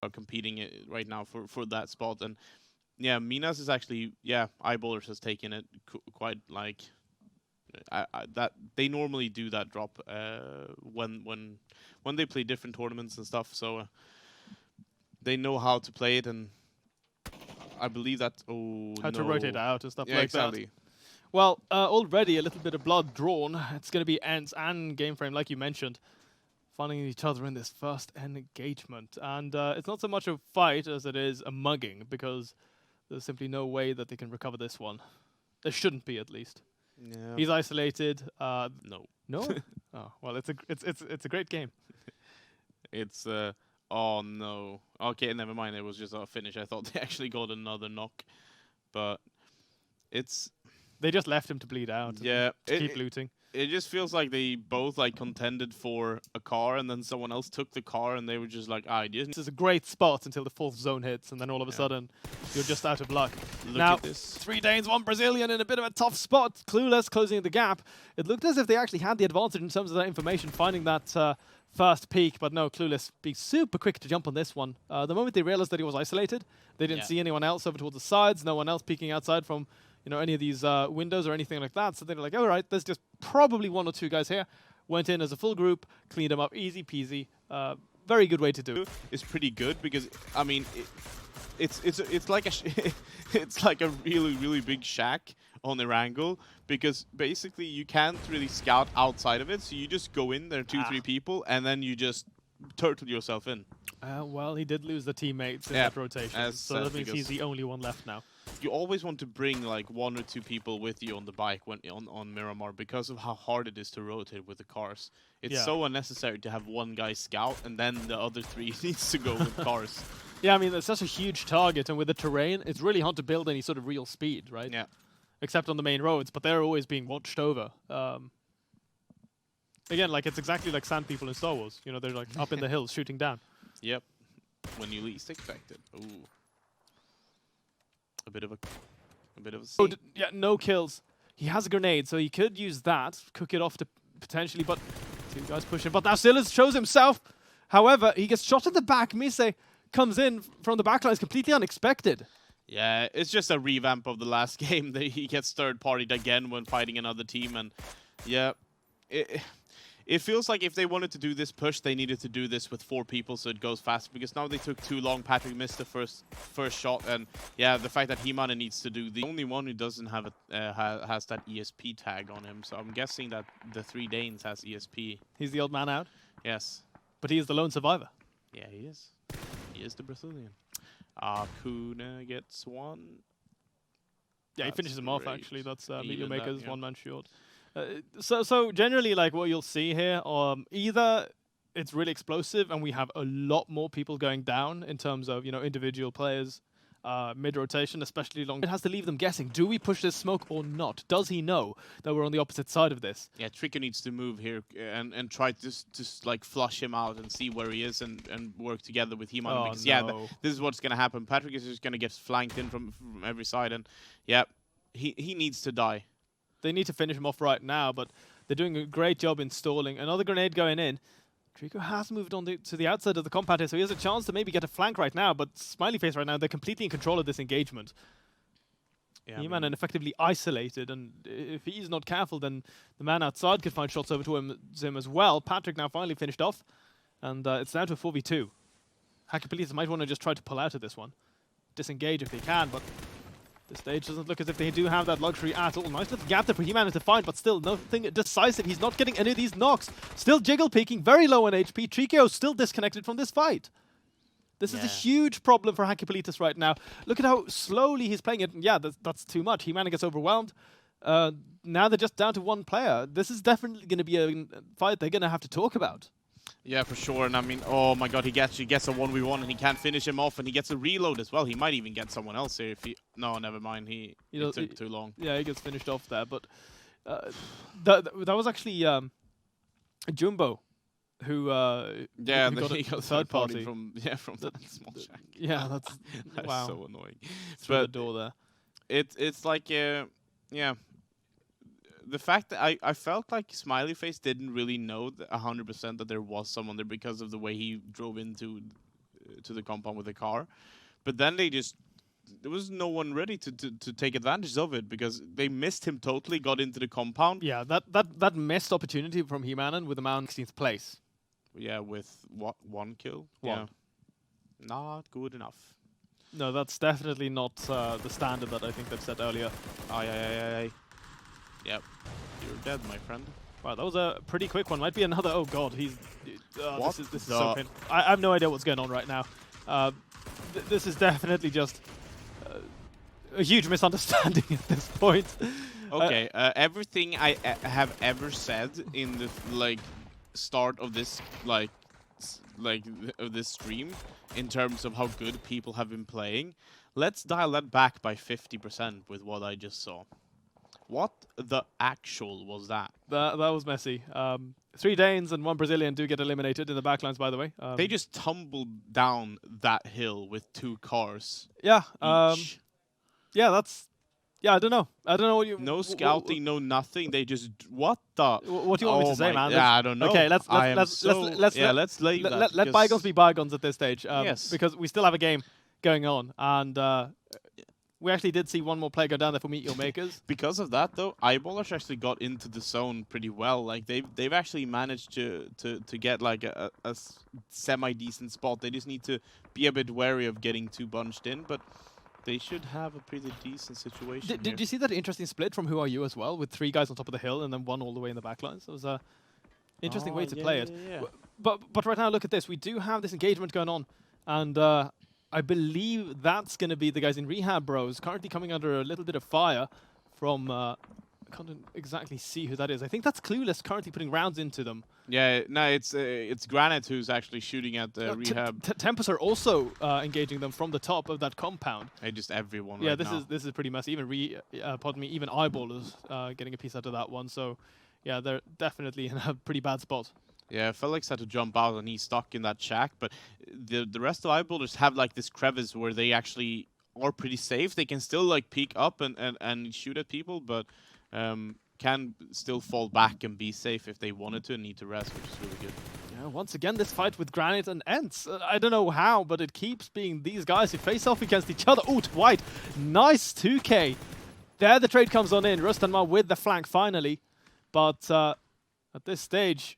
are competing right now for that spot. And yeah, Minas is actually, yeah, Eyeballers has taken it quite like that they normally do that drop when they play different tournaments and stuff. So they know how to play it, and I believe that. Oh How to no. rotate out and stuff Yeah, like exactly. that. Well, already a little bit of blood drawn. It's going to be ends and game frame, like you mentioned, finding each other in this first engagement. And it's not so much a fight as it is a mugging, because there's simply no way that they can recover this one. There shouldn't be, at least. Yeah. He's isolated. No. No? Oh, well, it's a great game. It's oh no. Okay, never mind. It was just a finish. I thought they actually got another knock, but it's They just left him to bleed out. yeah. To keep looting. It just feels like they both like contended for a car, and then someone else took the car, and they were just like, "I didn't." This is a great spot until the fourth zone hits, and then all of a sudden, you're just out of luck. Look Now, at this. 3 Danes, 1 Brazilian in a bit of a tough spot. Clueless closing the gap. It looked as if they actually had the advantage in terms of that information, finding that first peak, but no, Clueless being super quick to jump on this one. The moment they realized that he was isolated, they didn't see anyone else over towards the sides, no one else peeking outside from any of these windows or anything like that. So they were like, all right, there's just probably 1 or 2 guys here. Went in as a full group, cleaned them up, easy peasy. Very good way to do it. It's pretty good because I mean, it's like a it's like a really big shack on their angle, because basically you can't really scout outside of it. So you just go in there, 2-3 people, and then you just turtle yourself in. Well, he did lose the teammates in that rotation, so that means he's the only one left now. You always want to bring like 1 or 2 people with you on the bike when on Miramar, because of how hard it is to rotate with the cars. It's so unnecessary to have 1 guy scout and then the other 3 needs to go with cars. Yeah, I mean, it's such a huge target, and with the terrain, it's really hard to build any sort of real speed, right? Yeah. Except on the main roads, but they're always being watched over. Again, like it's exactly like sand people in Star Wars. You know, they're like up in the hills shooting down. Yep. When you least expect it. Ooh. A bit of a Oh, yeah, no kills. He has a grenade, so he could use that, cook it off to potentially, but 2 guys pushing. But now Silas shows himself. However, he gets shot in the back. Mise comes in from the backline. It's completely unexpected. Yeah, it's just a revamp of the last game. He gets third-partied again when fighting another team, and yeah, it feels like if they wanted to do this push, they needed to do this with 4 people so it goes fast, because now they took too long. Patrick missed the first shot, and yeah, the fact that Himane needs to do the only one who doesn't have has that ESP tag on him, so I'm guessing that the 3 Danes has ESP. He's the old man out. Yes. But he is the lone survivor. Yeah, he is. He is the Brazilian. Kuna gets 1. Yeah, he finishes him off, great. actually. That's Even Meteor that, Maker's yeah. 1 man short. So generally, like what you'll see here, either it's really explosive and we have a lot more people going down in terms of individual players mid-rotation, especially long. It has to leave them guessing. Do we push this smoke or not? Does he know that we're on the opposite side of this? Yeah, Tricker needs to move here and try to just like flush him out and see where he is and work together with Himane, because yeah, this is what's gonna happen. Patrick is just gonna get flanked in from every side, and yeah, he needs to die. They need to finish him off right now, but they're doing a great job installing. Another grenade going in. Trico has moved on to the outside of the compound here, so he has a chance to maybe get a flank right now, but Smiley Face right now, they're completely in control of this engagement. Yeah, Himane effectively isolated, and if he's not careful, then the man outside could find shots over to him as well. Patrick now finally finished off, and it's now to a 4v2. Hacker Police might want to just try to pull out of this one. Disengage if they can, but the stage doesn't look as if they do have that luxury at all. Nice little gap there for Himane to find, but still nothing decisive. He's not getting any of these knocks. Still jiggle peeking, very low on HP. Trico still disconnected from this fight. This is a huge problem for Hakipolitis right now. Look at how slowly he's playing it. Yeah, that's too much. Himane gets overwhelmed. Now they're just down to 1 player. This is definitely going to be a fight they're going to have to talk about. Yeah, for sure. And I mean, oh my god, he gets a 1v1 and he can't finish him off, and he gets a reload as well. He might even get someone else here if he... No, never mind. He took too long. Yeah, he gets finished off there. But that was actually Jumbo who yeah, who he got third party from that small shack. Yeah, that's wow. So annoying. Through the door there. It's like yeah. The fact that I felt like Smiley Face didn't really know 100% that there was someone there because of the way he drove into to the compound with a car. But then there was no one ready to take advantage of it because they missed him totally, got into the compound. Yeah, that missed opportunity from Humanon with the Mount 16th place. Yeah, with what, 1 kill? One. Yeah. Not good enough. No, that's definitely not the standard that I think they've set earlier. Aye. Yep. You're dead, my friend. Wow, that was a pretty quick one. Might be another. Oh god, he's. What This is so painful. I have no idea what's going on right now. This is definitely just a huge misunderstanding at this point. Okay, everything I have ever said in the start of this of this stream in terms of how good people have been playing, let's dial that back by 50% with what I just saw. What the actual was that? That was messy. 3 Danes and 1 Brazilian do get eliminated in the backlines, by the way. They just tumbled down that hill with 2 cars. Yeah. Each. Yeah, that's. Yeah, I don't know. I don't know what you. No scouting, no nothing. They just what the? What do you want me to say, man? Yeah, I don't know. Okay, let's let bygones be bygones at this stage. Yes. Because we still have a game going on, and we actually did see 1 more player go down there for Meet Your Makers. Because of that, though, Eyeballers actually got into the zone pretty well. Like they've actually managed to get like a semi decent spot. They just need to be a bit wary of getting too bunched in, but they should have a pretty decent situation. Did you see that interesting split from Who Are You as well, with 3 guys on top of the hill and then 1 all the way in the backlines? It was a interesting way to play it. Yeah. But right now, look at this. We do have this engagement going on, and I believe that's going to be the guys in Rehab Bros, currently coming under a little bit of fire from... I can't exactly see who that is. I think that's Clueless currently putting rounds into them. Yeah, no, it's Granite who's actually shooting at the Rehab. Tempest are also engaging them from the top of that compound. Hey, just everyone. Yeah, right this is pretty messy. Even even Eyeballers getting a piece out of that one. So, yeah, they're definitely in a pretty bad spot. Yeah, Felix had to jump out and he's stuck in that shack. But the rest of Eyeballers have like this crevice where they actually are pretty safe. They can still like peek up and shoot at people, but can still fall back and be safe if they wanted to and need to rest, which is really good. Yeah, once again, this fight with Granite and Ents. I don't know how, but it keeps being these guys who face off against each other. Ooh, White. Nice 2K. There the trade comes on in. Rustanma with the flank finally. But at this stage,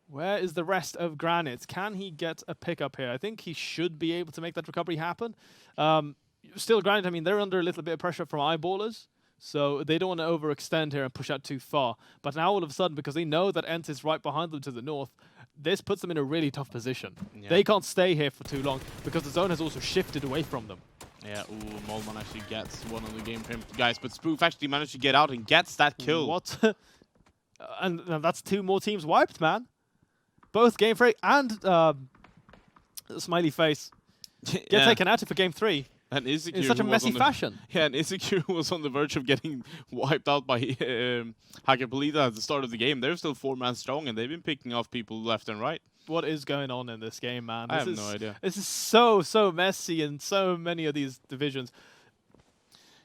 where is the rest of Granite? Can he get a pickup here? I think he should be able to make that recovery happen. Still, Granite, I mean, they're under a little bit of pressure from Eyeballers. So they don't want to overextend here and push out too far. But now all of a sudden, because they know that Ents is right behind them to the north, this puts them in a really tough position. Yeah. They can't stay here for too long because the zone has also shifted away from them. Yeah, ooh, Molman actually gets one on the game frame, guys. But Spoof actually managed to get out and gets that kill. What? And that's 2 more teams wiped, man. Both Game Frame and Smiley Face get taken out for Game 3. And Isakir, in such a messy fashion. Yeah, and Isakir was on the verge of getting wiped out by Hakapolita at the start of the game. They're still 4-man strong, and they've been picking off people left and right. What is going on in this game, man? I have no idea. This is so messy in so many of these divisions.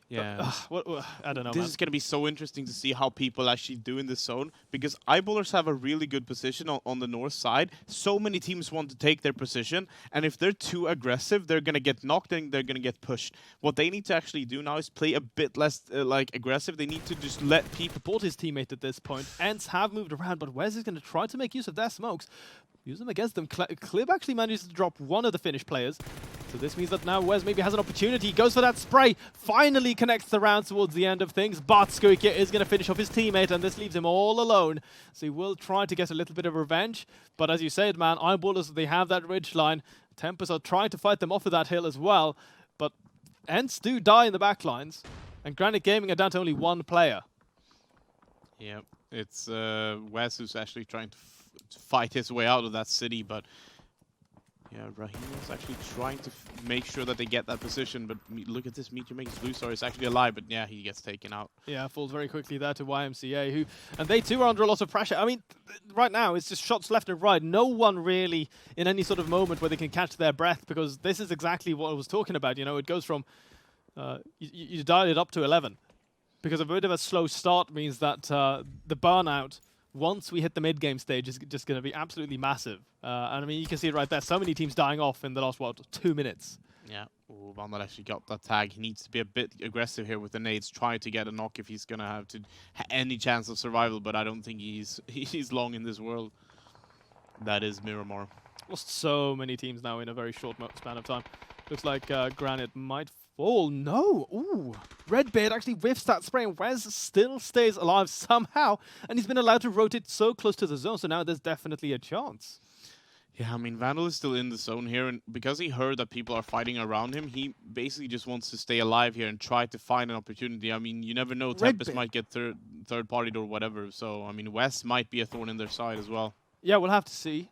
Yeah. I don't know, This is going to be so interesting to see how people actually do in the zone, because Eyeballers have a really good position on the north side. So many teams want to take their position, and if they're too aggressive, they're going to get knocked and they're going to get pushed. What they need to actually do now is play a bit less aggressive. They need to just let people support his teammate at this point. Ents have moved around, but Wes is going to try to make use of their smokes. Use them against them. Clib actually manages to drop one of the Finnish players. So this means that now Wes maybe has an opportunity. He goes for that spray. Finally connects the round towards the end of things. But Skoike is going to finish off his teammate, and this leaves him all alone. So he will try to get a little bit of revenge. But as you said, man, Eyeballers, they have that ridge line. Tempest are trying to fight them off of that hill as well. But Ents do die in the backlines. And Granite Gaming are down to only 1 player. Yeah, it's Wes who's actually trying to fight his way out of that city, but yeah, Raheem is actually trying to make sure that they get that position, but look at this, Meet Your Makers Blue Star is actually alive, but yeah, he gets taken out. Yeah, falls very quickly there to YMCA, and they too are under a lot of pressure. I mean, right now, it's just shots left and right. No one really in any sort of moment where they can catch their breath, because this is exactly what I was talking about. You know, it goes from, you dial it up to 11, because a bit of a slow start means that the burnout once we hit the mid-game stage is just going to be absolutely massive. And I mean, you can see it right there. So many teams dying off in the last, 2 minutes. Yeah, Vandal actually got that tag. He needs to be a bit aggressive here with the nades, try to get a knock if he's going to have any chance of survival, but I don't think he's long in this world. That is Miramar. Lost so many teams now in a very short span of time. Looks like Granite might fall. No! Ooh! Redbeard actually whiffs that spray, and Wes still stays alive somehow, and he's been allowed to rotate so close to the zone, so now there's definitely a chance. Yeah, I mean, Vandal is still in the zone here, and because he heard that people are fighting around him, he basically just wants to stay alive here and try to find an opportunity. I mean, you never know, Tempest might get third-partied or whatever, so, I mean, Wes might be a thorn in their side as well. Yeah, we'll have to see.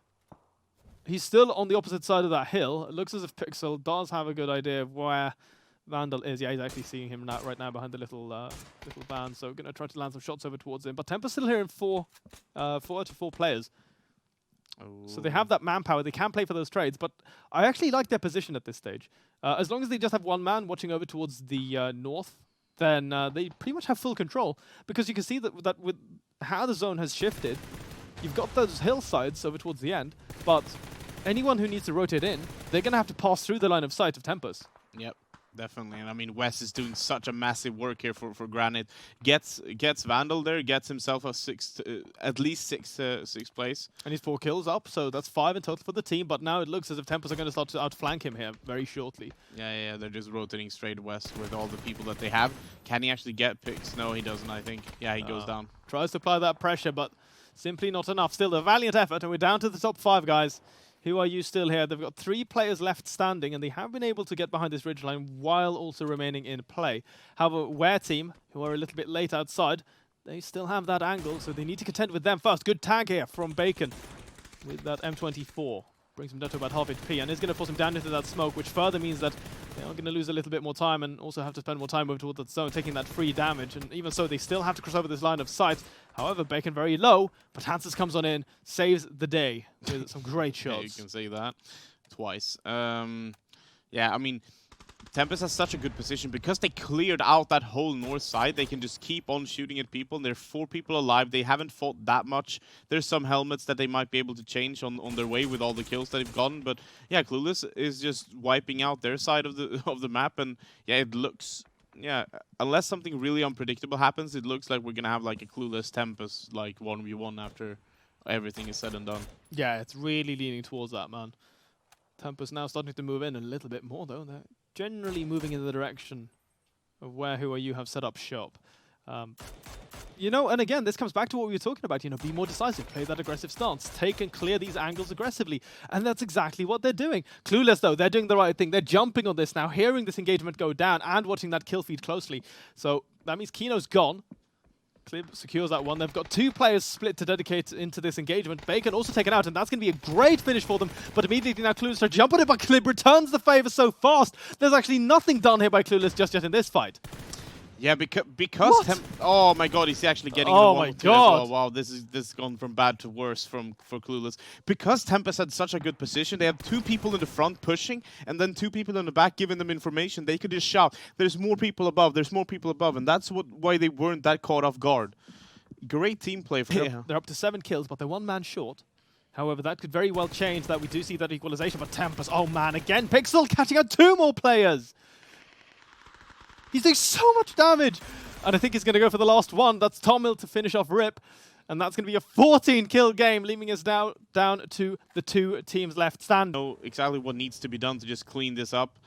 He's still on the opposite side of that hill. It looks as if Pixel does have a good idea of where Vandal is. Yeah, he's actually seeing him right now behind the little band, so going to try to land some shots over towards him. But Tempest still here in 4 to 4 players. Oh. So they have that manpower, they can play for those trades, but I actually like their position at this stage. As long as they just have one man watching over towards the north, then they pretty much have full control, because you can see that with how the zone has shifted, you've got those hillsides over towards the end, but anyone who needs to rotate in, they're going to have to pass through the line of sight of Tempest. Yep. Definitely, and I mean, Wes is doing such a massive work here for Granite. Gets Vandal there, gets himself a at least sixth place. And he's 4 kills up, so that's 5 in total for the team, but now it looks as if Tempest are going to start to outflank him here very shortly. Yeah, they're just rotating straight west with all the people that they have. Can he actually get picks? No, he doesn't, I think. Yeah, he goes down. Tries to apply that pressure, but simply not enough. Still a valiant effort, and we're down to the top 5, guys. Who are you still here? They've got 3 players left standing, and they have been able to get behind this ridgeline while also remaining in play. However, Ware team, who are a little bit late outside, they still have that angle, so they need to contend with them first. Good tag here from Bacon with that M24. Brings him down to about half HP, and is going to force him down into that smoke, which further means that they are going to lose a little bit more time and also have to spend more time over towards that zone, taking that free damage. And even so, they still have to cross over this line of sight. However, Bacon very low, but Hanses comes on in, saves the day with some great shots. Yeah, you can say that twice. Yeah, I mean, Tempest has such a good position because they cleared out that whole north side. They can just keep on shooting at people. And there are 4 people alive. They haven't fought that much. There's some helmets that they might be able to change on their way with all the kills that they've gotten. But yeah, Clueless is just wiping out their side of the map. And yeah, it looks, yeah, unless something really unpredictable happens, it looks like we're gonna have like a Clueless Tempest like 1v1 after everything is said and done. Yeah, it's really leaning towards that, man. Tempest now starting to move in a little bit more, though. They're generally moving in the direction of where Who Are You have set up shop. You know, and again, this comes back to what we were talking about, you know, be more decisive, play that aggressive stance, take and clear these angles aggressively, and that's exactly what they're doing. Clueless, though, they're doing the right thing. They're jumping on this now, hearing this engagement go down and watching that kill feed closely. So that means Kino's gone. Clib secures that one. They've got 2 players split to dedicate into this engagement. Bacon also taken out, and that's going to be a great finish for them. But immediately now Clueless are jumping it, but Clib returns the favor so fast. There's actually nothing done here by Clueless just yet in this fight. Yeah, because oh my god, he's actually getting the 1 as well. Wow, this has gone from bad to worse for Clueless. Because Tempest had such a good position, they have 2 people in the front pushing, and then 2 people in the back giving them information. They could just shout, "There's more people above, there's more people above," and that's why they weren't that caught off guard. Great team play for them. They're up to 7 kills, but they're 1 man short. However, that could very well change that. We do see that equalization, but Tempest, oh man, again, Pixel catching out 2 more players. He's doing so much damage. And I think he's going to go for the last one. That's Tomil to finish off Rip. And that's going to be a 14-kill game, leaving us down to the 2 teams left standing. Know exactly what needs to be done to just clean this up.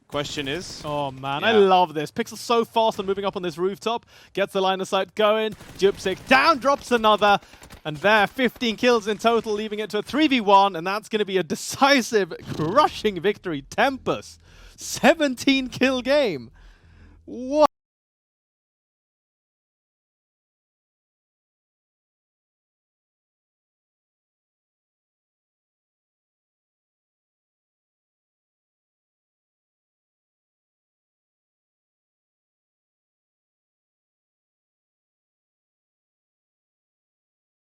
Question is... Oh, man, I love this. Pixel's so fast and moving up on this rooftop. Gets the line of sight going. Jupsik down, drops another. And there, 15 kills in total, leaving it to a 3v1. And that's going to be a decisive, crushing victory. Tempest, 17-kill game. What?